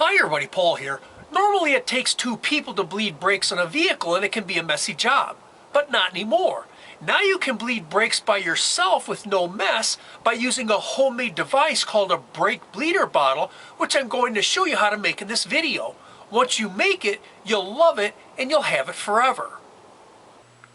Hi everybody, Paul here. Normally it takes 2 people to bleed brakes on a vehicle and it can be a messy job, but not anymore. Now you can bleed brakes by yourself with no mess by using a homemade device called a brake bleeder bottle, which I'm going to show you how to make in this video. Once you make it, you'll love it and you'll have it forever.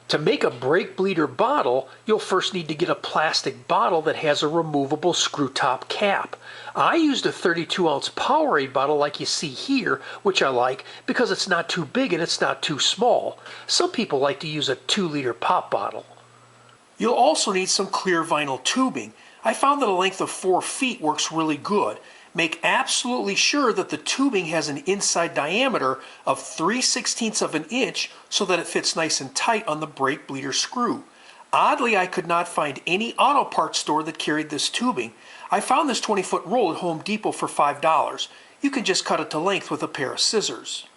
To make a brake bleeder bottle, you'll first need to get a plastic bottle that has a removable screw top cap. I used a 32-ounce Powerade bottle like you see here, which I like because it's not too big and it's not too small. Some people like to use a 2-liter pop bottle. You'll also need some clear vinyl tubing. I found that a length of 4 feet works really good. Make absolutely sure that the tubing has an inside diameter of 3/16 of an inch so that it fits nice and tight on the brake bleeder screw. Oddly, I could not find any auto parts store that carried this tubing. I found this 20-foot roll at Home Depot for $5. You can just cut it to length with a pair of scissors.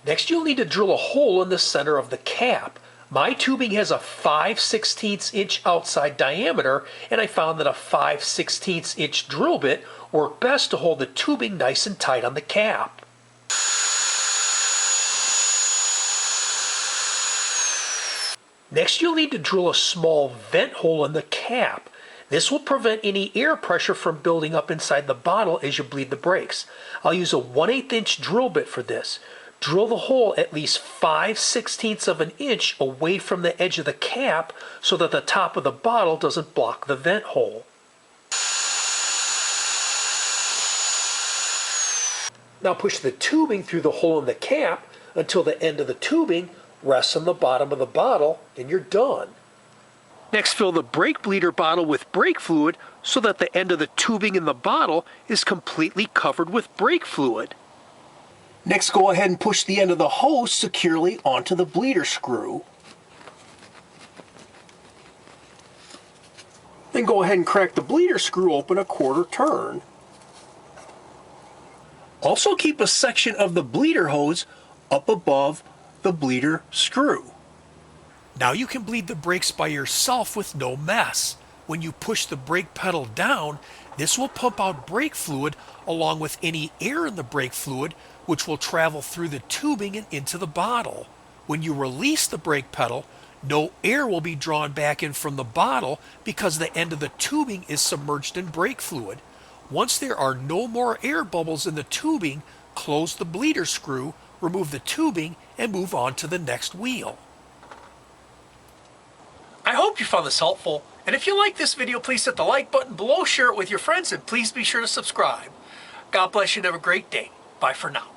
Next, you'll need to drill a hole in the center of the cap. My tubing has a 5/16 inch outside diameter, and I found that a 5/16 inch drill bit worked best to hold the tubing nice and tight on the cap. Next, you'll need to drill a small vent hole in the cap. This will prevent any air pressure from building up inside the bottle as you bleed the brakes. I'll use a 1/8 inch drill bit for this. Drill the hole at least 5/16 of an inch away from the edge of the cap so that the top of the bottle doesn't block the vent hole. Now push the tubing through the hole in the cap until the end of the tubing rests on the bottom of the bottle and you're done. Next, fill the brake bleeder bottle with brake fluid so that the end of the tubing in the bottle is completely covered with brake fluid. Next, go ahead and push the end of the hose securely onto the bleeder screw. Then go ahead and crack the bleeder screw open a 1/4 turn. Also keep a section of the bleeder hose up above the bleeder screw. Now you can bleed the brakes by yourself with no mess. When you push the brake pedal down, this will pump out brake fluid along with any air in the brake fluid, which will travel through the tubing and into the bottle. When you release the brake pedal, no air will be drawn back in from the bottle because the end of the tubing is submerged in brake fluid. Once there are no more air bubbles in the tubing, close the bleeder screw, remove the tubing, and move on to the next wheel. I hope you found this helpful, and if you like this video, please hit the like button below, share it with your friends, and please be sure to subscribe. God bless you and have a great day. Bye for now.